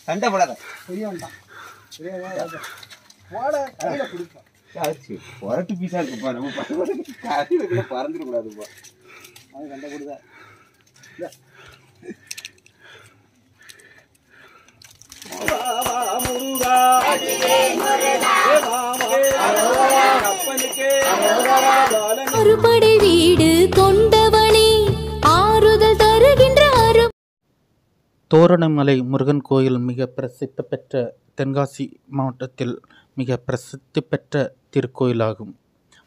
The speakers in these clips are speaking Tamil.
சண்டை போடாத புரட்டு பீஸா இருக்குப்பா நம்ம கரையில பறந்துட கூடாதுப்பா அது சண்டை போடுதா அறுபடை வீடு கொண்டவனே ஆறுதல் தருகின்ற தோரணமலை முருகன் கோயில் மிக பிரசித்தி பெற்ற தென்காசி மாவட்டத்தில் மிக பிரசித்தி பெற்ற திருக்கோயிலாகும்.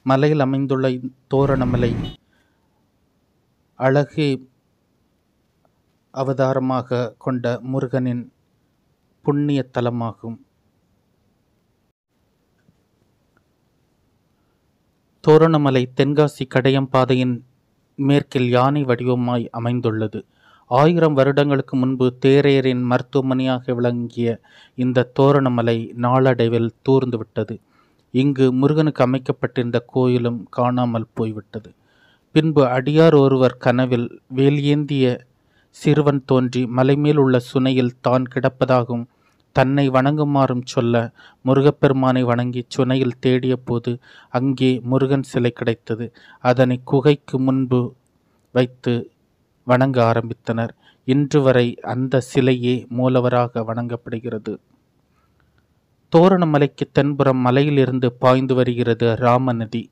மலையில் அமைந்துள்ள தோரணமலை அழகே அவதாரமாக கொண்ட முருகனின் புண்ணிய தலமாகும். தோரணமலை தென்காசி கடையம் பாதையின் மேற்கில் யானை வடிவமாய் அமைந்துள்ளது. 1000 வருடங்களுக்கு முன்பு தேரையரின் மருத்துவமனையாக விளங்கிய இந்த தோரணமலை நாளடைவில் தூர்ந்துவிட்டது. இங்கு முருகனுக்கு அமைக்கப்பட்டிருந்த கோயிலும் காணாமல் போய்விட்டது. பின்பு அடியார் ஒருவர் கனவில் வேலியேந்திய சிறுவன் தோன்றி மலைமேல் உள்ள சுனையில் தான் கிடப்பதாகவும் தன்னை வணங்குமாறும் சொல்ல முருகப்பெருமானை வணங்கி சுனையில் தேடிய போது அங்கே முருகன் சிலை கிடைத்தது. அதனை குகைக்கு முன்பு வைத்து வணங்க ஆரம்பித்தனர். இன்று வரை அந்த சிலையே மூலவராக வணங்கப்படுகிறது. தோரணமலைக்கு தென்புறம் மலையிலிருந்து பாய்ந்து வருகிறது ராமநதி.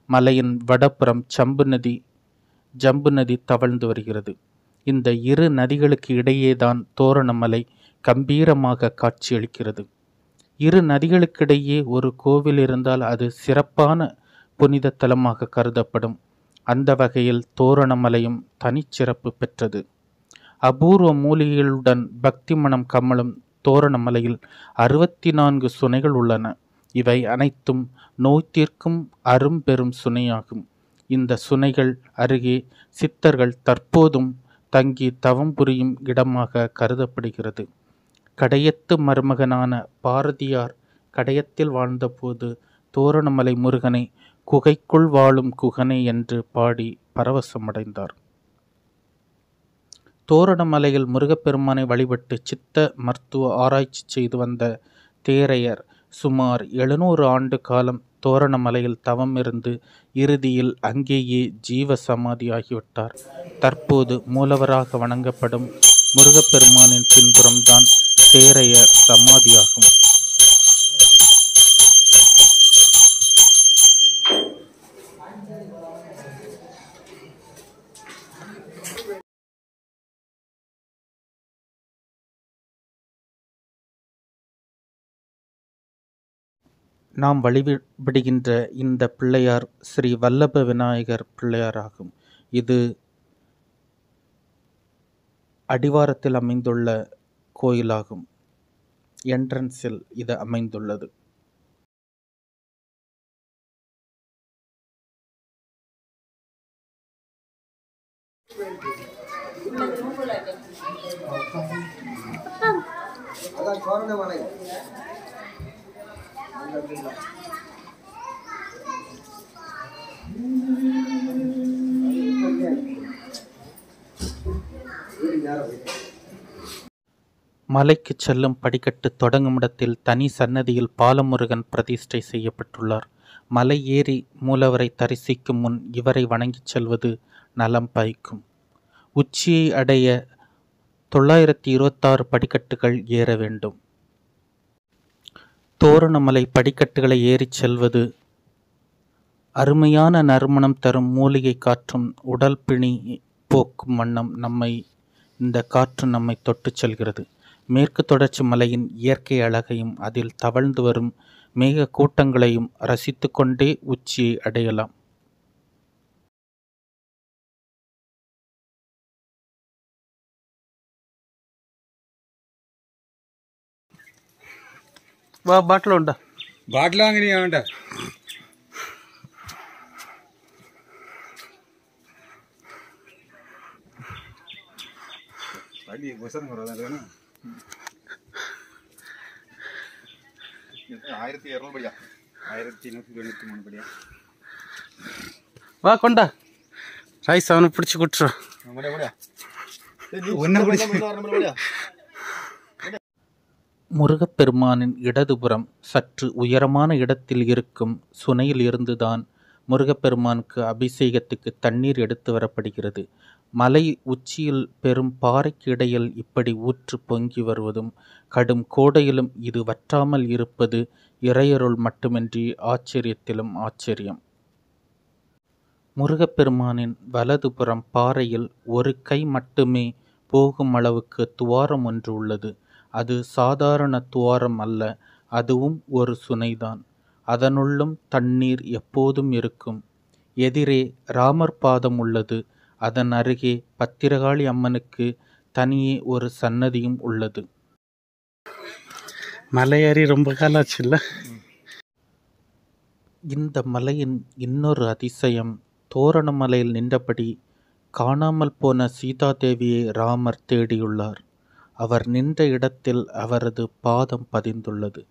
மலையின் வடபுறம் ஜம்பு நதி தவழ்ந்து வருகிறது. இந்த இரு நதிகளுக்கு இடையேதான் தோரணமலை கம்பீரமாக காட்சியளிக்கிறது. இரு நதிகளுக்கிடையே ஒரு கோவில் இருந்தால் அது சிறப்பான புனித தலமாக கருதப்படும். அந்த வகையில் தோரணமலையும் தனிச்சிறப்பு பெற்றது. அபூர்வ மூலிகைகளுடன் பக்தி மனம் கமலும் தோரணமலையில் 64 சுனைகள் உள்ளன. இவை அனைத்தும் நோய் தீர்க்கும் அரும்பெரும் சுனையாகும். இந்த சுனைகள் அருகே சித்தர்கள் தற்போதும் தங்கி தவம் புரியும் இடமாக கருதப்படுகிறது. கடையத்து மருமகனான பாரதியார் கடையத்தில் வாழ்ந்தபோது தோரணமலை முருகனை குகைக்குள் வாழும் குகனே என்று பாடி பரவசமடைந்தார். தோரணமலையில் முருகப்பெருமானை வழிபட்டு சித்த மருத்துவ ஆராய்ச்சி செய்து வந்த தேரையர் சுமார் 700 ஆண்டு காலம் தோரணமலையில் தவம் இருந்து இறுதியில் அங்கேயே ஜீவ சமாதியாகிவிட்டார். தற்போது மூலவராக வணங்கப்படும் முருகப்பெருமானின் பின்புறம்தான் தேரையர் சமாதியாகும். நாம் வழிபடுகின்ற இந்த பிள்ளையார் ஸ்ரீ வல்லப விநாயகர் பிள்ளையார் ஆகும். இது அடிவாரத்தில் அமைந்துள்ள கோயிலாகும். என்ட்ரன்ஸில் இது அமைந்துள்ளது. மலைக்கு செல்லும் படிக்கட்டு தொடங்கும் இடத்தில் தனி சன்னதியில் பாலமுருகன் பிரதிஷ்டை செய்யப்பட்டுள்ளார். மலை ஏறி மூலவரை தரிசிக்கும் முன் இவரை வணங்கிச் செல்வது நலம் பயக்கும். உச்சியை அடைய 926 படிக்கட்டுகள் ஏற வேண்டும். தோரணமலை படிக்கட்டுகளை ஏறிச் செல்வது அருமையான நறுமணம் தரும் மூலிகை காற்றும் உடல் பிணி போக்கும் வண்ணம் இந்த காற்று நம்மை தொட்டு செல்கிறது. மேற்கு தொடர்ச்சி மலையின் இயற்கை அழகையும் அதில் தவழ்ந்து வரும் மேக கூட்டங்களையும் ரசித்து கொண்டே உச்சியை அடையலாம். பாட்டில் உண்டா? பாட்டில் வாங்கினியா? வேண்டா. படி வசனம் வரதா? 1200 படியா? 1193 படியா? வா கொண்டா. ரைஸ் அவனை பிடிச்சி குட்டுறோம். முருகப்பெருமானின் இடதுபுறம் சற்று உயரமான இடத்தில் இருக்கும் சுனையில் இருந்துதான் முருகப்பெருமானுக்கு அபிஷேகத்துக்கு தண்ணீர் எடுத்து வரப்படுகிறது. மலை உச்சியில் பெரும் பாறைக்கு இடையில் இப்படி ஊற்று பொங்கி வருவதும் கடும் கோடையிலும் இது வற்றாமல் இருப்பது இறையருள் மட்டுமின்றி ஆச்சரியத்திலும் ஆச்சரியம். முருகப்பெருமானின் வலதுபுறம் பாறையில் ஒரு கை மட்டுமே போகும் அளவுக்கு துவாரம் ஒன்று உள்ளது. அது சாதாரண துவாரம் அல்ல, அதுவும் ஒரு சுனைதான். அதனுள்ளும் தண்ணீர் எப்போதும் இருக்கும். எதிரே ராமர் பாதம் உள்ளது. அதன் அருகே பத்திரகாளி அம்மனுக்கு தனியே ஒரு சன்னதியும் உள்ளது. மலையேறி ரொம்ப காலம் ஆச்சுல்ல. இந்த மலையின் இன்னொரு அதிசயம், தோரணமலையில் நின்றபடி காணாமல் போன சீதாதேவியை ராமர் தேடியுள்ளார். அவர் நின்ற இடத்தில் அவரது பாதம் பதிந்துள்ளது.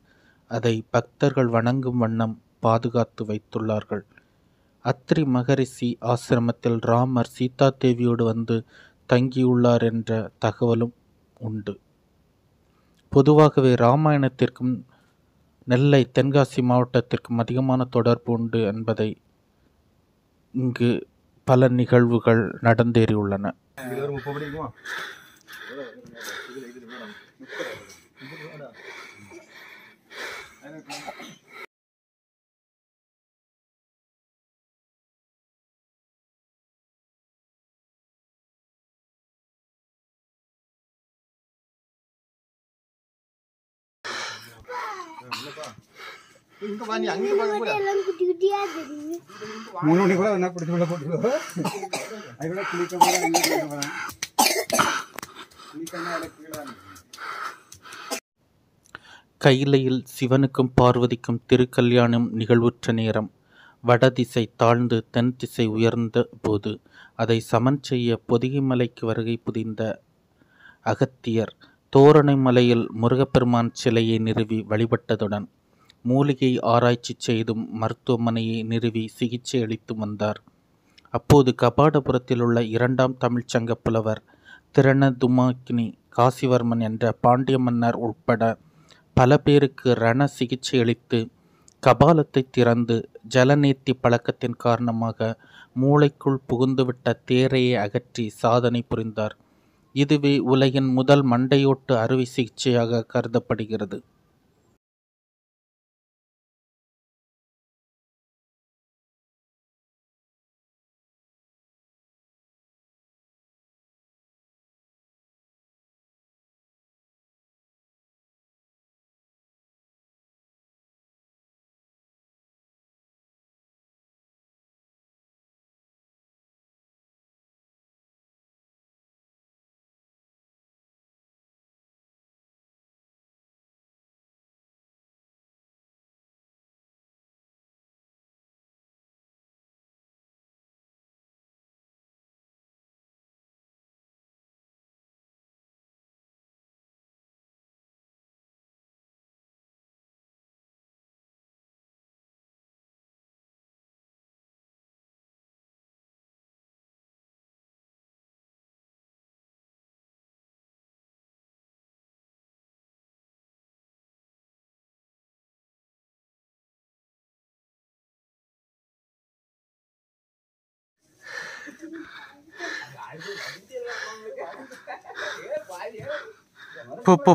அதை பக்தர்கள் வணங்கும் வண்ணம் பாதுகாத்து வைத்துள்ளார்கள். அத்ரி மகரிஷி ஆசிரமத்தில் ராமர் சீதாதேவியோடு வந்து தங்கியுள்ளார் என்ற தகவலும் உண்டு. பொதுவாகவே இராமாயணத்திற்கும் நெல்லை தென்காசி மாவட்டத்திற்கும் அதிகமான தொடர்பு உண்டு என்பதை இங்கு பல நிகழ்வுகள் நடந்தேறியுள்ளன. கையிலையில் சிவனுக்கும் பார்வதிக்கும் திருக்கல்யாணம் நிகழ்வுற்ற நேரம். வடதிசை தாழ்ந்து தென் திசை உயர்ந்த போது அதை சமன் செய்ய பொதிகை மலைக்கு வருகை புரிந்த அகத்தியர் தோரணை மலையில் முருகப்பெருமான் சிலையை நிறுவி வழிபட்டதுடன் மூலிகை ஆராய்ச்சி செய்தும் மருத்துவமனையை நிறுவி சிகிச்சை அளித்து வந்தார். அப்போது கபாடபுரத்தில் உள்ள 2ஆம் தமிழ்ச்சங்க புலவர் திரணதுமாக்கினி காசிவர்மன் என்ற பாண்டிய மன்னர் உட்பட பல பேருக்கு ரண சிகிச்சை அளித்து கபாலத்தை திறந்து ஜலநேர்த்தி பழக்கத்தின் காரணமாக மூளைக்குள் புகுந்துவிட்ட தேரையை அகற்றி சாதனை புரிந்தார். இதுவே உலகின் முதல் மண்டையோட்டு அறுவை சிகிச்சையாக கருதப்படுகிறது.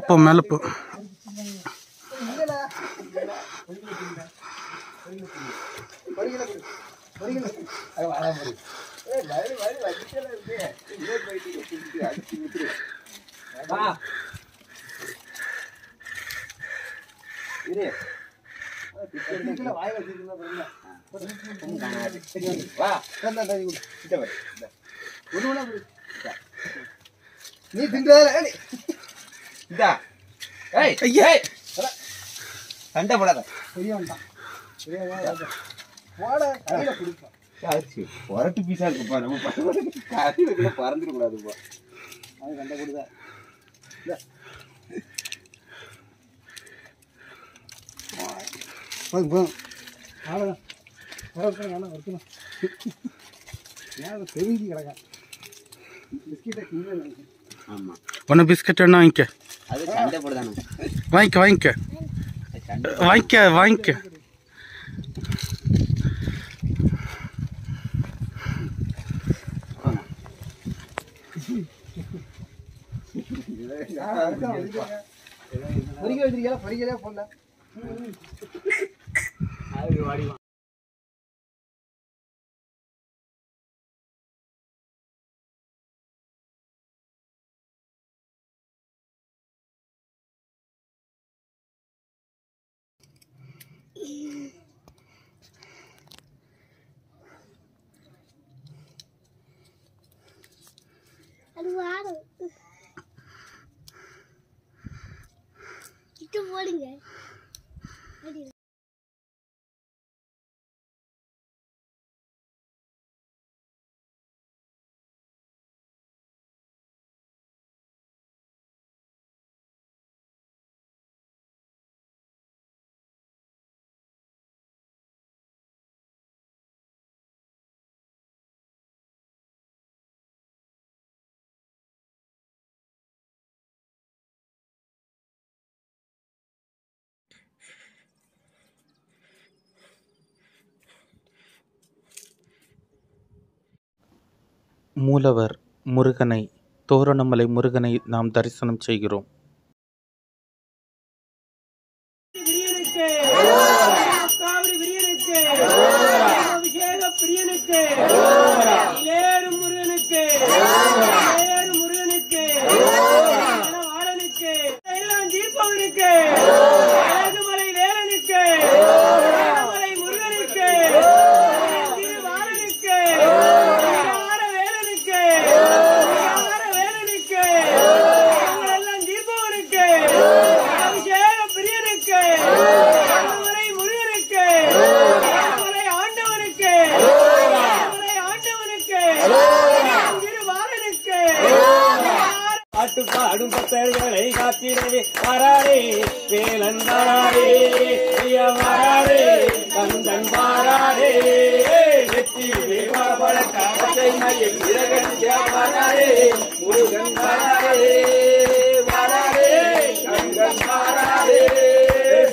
போ மேலே போ. நீ தின்றாத சண்டை போடாத புரட்டு பீஸா இருக்குப்பா. நம்ம கறியில பறந்துடக்கூடாதுப்பா. அது சண்டை கொடுதா தெரிஞ்சு கிடக்க பிஸ்கெட்டை ஆமா, ஒன்று பிஸ்கட் வேணா வாங்கிக்க. அது சண்டை போடுதானே. வாங்கிக்க வாங்கிக்க வாங்கிக்க வாங்கிக்க. போடுங்க. மூலவர் முருகனை, தோரணமலை முருகனை நாம் தரிசனம் செய்கிறோம். பாடும் பக்தர்களை காத்திடவே வராரே வேலன் வராரே வராரே கந்தன் வாராரே வெற்றி பழக்கத்தை மையம் வராரே முருகன் வராரே வராரே கந்தன் வாராரே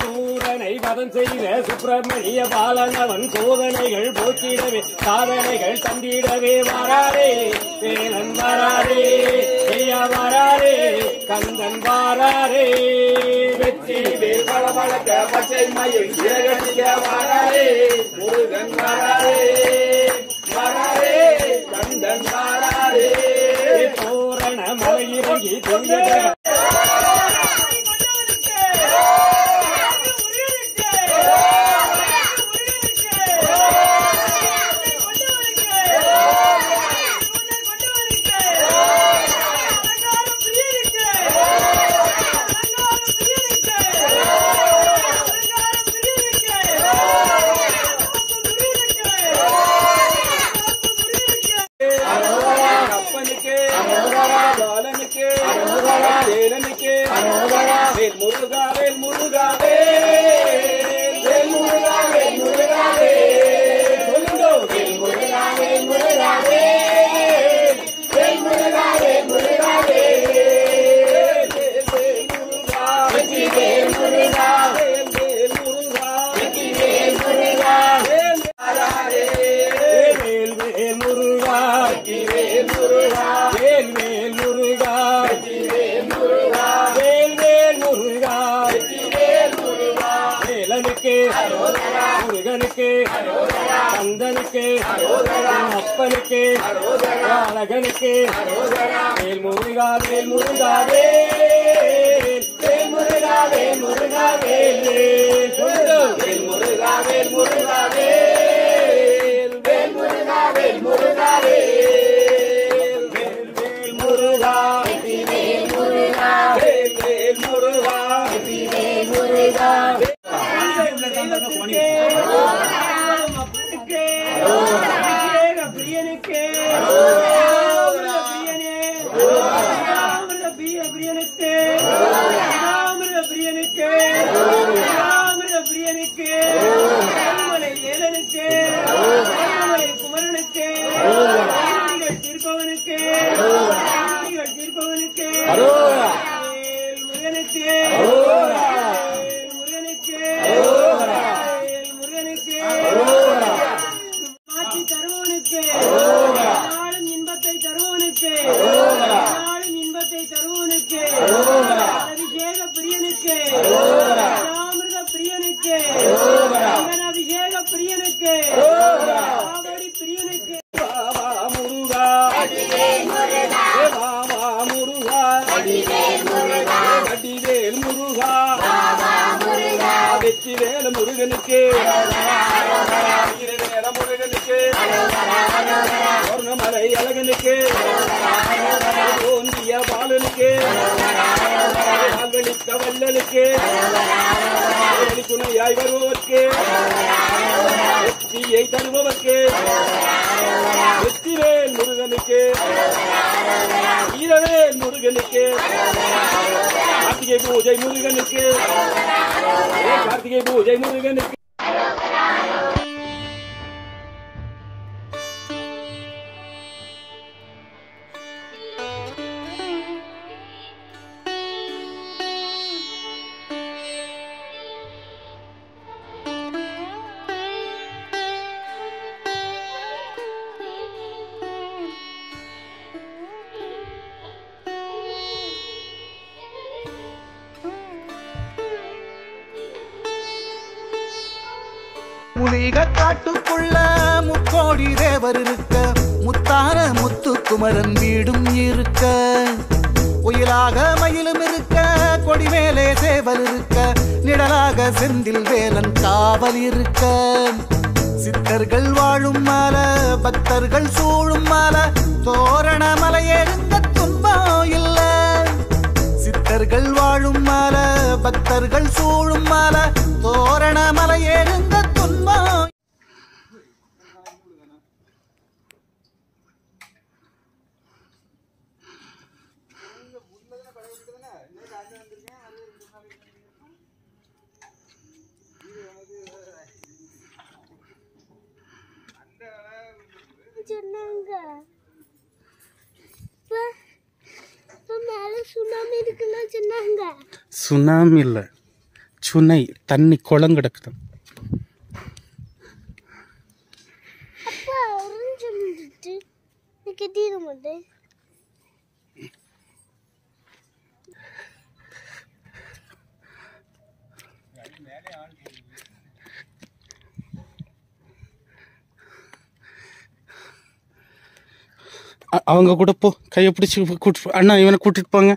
சூரனை வதம் செய்த சுப்பிரமணிய பாலனவன் சோதனைகள் போக்கிடவே சாதனைகள் தந்திடவே வராரே வேலன் வராரே வராரே கந்தன் வாராரே வெற்றி பழக்க பச்சை மயில் இறகடிக்க வராரே முருகன் வராரே வராரே கந்தன் வாராரே பூரண மலையிறங்கி தொங்க முருகனுக்கு கந்தனுக்கு அப்பனுக்கு அழகனுக்கு வேல் முருகா வேல் முருகா வேல் முருகா வேல் முருகா வேல் வேல் முருகா வேல் முருகா வேல் வேல் முருகா வேல் முருகா வேல் வேல் முருகா வேல் முருகா வேல் வேல் முருகா வேல் முருகா குமரனுக்கு முருகா வடிவேல் முருகா வெற்றிவேல் முருகனுக்கு வீரவேல முருகனுக்கு சொர்ணமலை அழகனுக்கு ஓந்திய பாலனுக்கு வால்வெளிக்க வல்லலுக்கு துணையாய் வருபவர்க்கு வெற்றியை தருபவர்க்கு வெற்றிவேல் முருகனுக்கு வீரவேல் முருகனுக்கு கார்த்திகை பூஜை முருகனுக்கு கார்த்திகை பூஜை முருகனுக்கு புலிக காட்டுக்குள்ள முக்கோடி தேவர் இருக்க முத்தான முத்துக்குமரன் வீடும் இருக்க உயிராக மயிலும் இருக்க கொடி மேலே சேவல் இருக்க நிழலாக செந்தில் வேலன் காவல் இருக்க சித்தர்கள் வாழும் மால பக்தர்கள் சூழும் மால தோரண மலையேறுங்க துன்பம் இல்ல சித்தர்கள் வாழும் மால பக்தர்கள் சூழும் மால தோரண மலையேறுங்க துன்பம். சுனாமி இல்ல, சுனை தண்ணி குளம் கிடக்குது. அவங்க கூட போ, கையை பிடிச்சி கூட்டு அண்ணா, இவனை கூட்டிட்டு போங்க.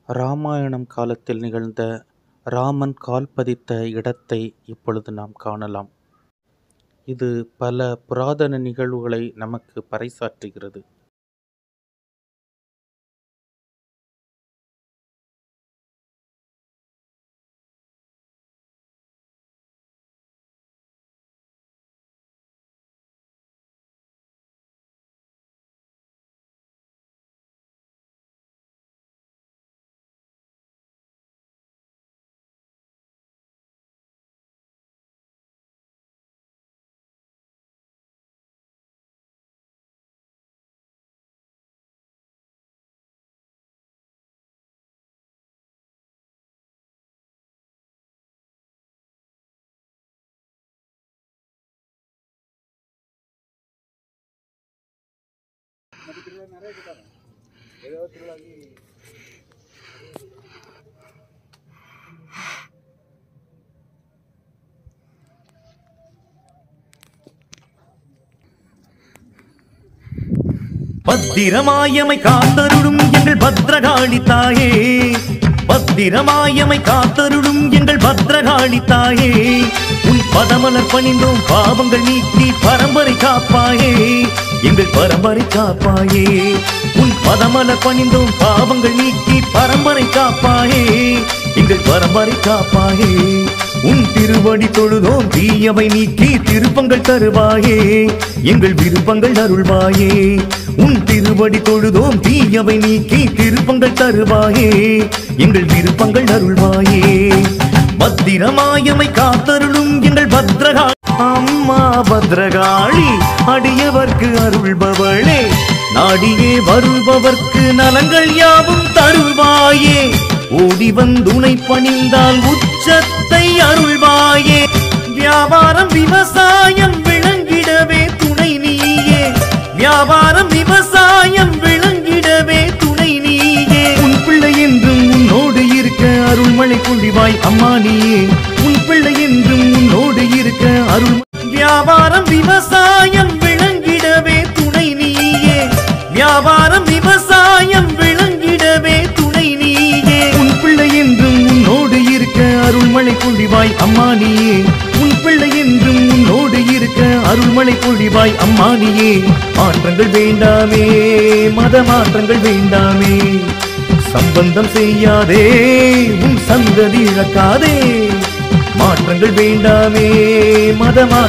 ராமாயணம் காலத்தில் நிகழ்ந்த ராமன் கால் பதித்த இடத்தை இப்பொழுது நாம் காணலாம். இது பல புராதன நிகழ்வுகளை நமக்கு பறைசாற்றுகிறது. பத்திரமாயமை காத்தருளும் எங்கள் பத்ரகாளி தாயே, பத்திரமாயமை காத்தருளும் எங்கள் பத்ரகாளி தாயே, உன் பதமலர் பணிந்தோம் பாவங்கள் நீக்கி பரம்பரை காப்பாயே, எங்கள் பரம்பரை காப்பாயே, உன் பதமலர் பணிந்தோம் பாவங்கள் நீக்கி பரம்பரை காப்பாயே, எங்கள் பரம்பரை காப்பாயே, உன் திருவடி தொழுதோம் தீயவை நீக்கி திருப்பங்கள் தருவாயே, எங்கள் விருப்பங்கள் அருள்வாயே, உன் திருவடி தொழுதோம் தீயவை நீக்கி திருப்பங்கள் தருவாயே, எங்கள் விருப்பங்கள் அருள்வாயே, பத்திரமாயமை காத்தருளும் எங்கள் பத்ரகாளி அம்மா பத்ரகாளி அடியவர்க்கு அருள்பவளே நாடியே வருபவர்க்கு நலங்கள் யாவும் தருவாயே ஓடி வந்துனை பணிந்தால் உச்சத்தை அருள்வாயே வியாபாரம் விவசாயம் விளங்கிடவே துணை நீயே வியாபாரம் விவசாயம் விளங்கிடவே துணை நீயே உன் பிள்ளை என்றும் உன்னோடு இருக்க அருள்மழை பொழிவாய் அம்மா நீயே உன் பிள்ளை என்றும் உன்னோடு இருக்க அருள் வியாபாரம் விவசாயம் விளங்கிடவே துணை நீயே வியாபாரம் விவசாயம் விளங்கிடவே துணை நீயே உன் பிள்ளை என்றும் உன்னோடு இருக்க அருள்மழை பொழிவாய் அம்மா நீயே உன் பிள்ளை என்றும் உன்னோடு இருக்க அருள்மழை பொழிவாய் அம்மா நீயே மாற்றங்கள் வேண்டாமே மத மாற்றங்கள் வேண்டாமே சம்பந்தம் செய்யாதே உன் சந்ததி இழக்காதே மாற்றங்கள் வேண்டாமே மதமா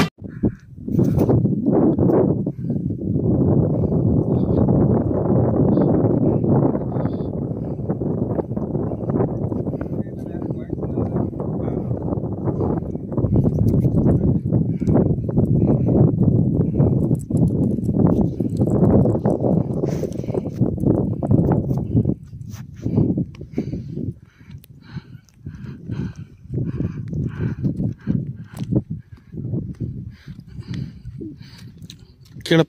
கீழே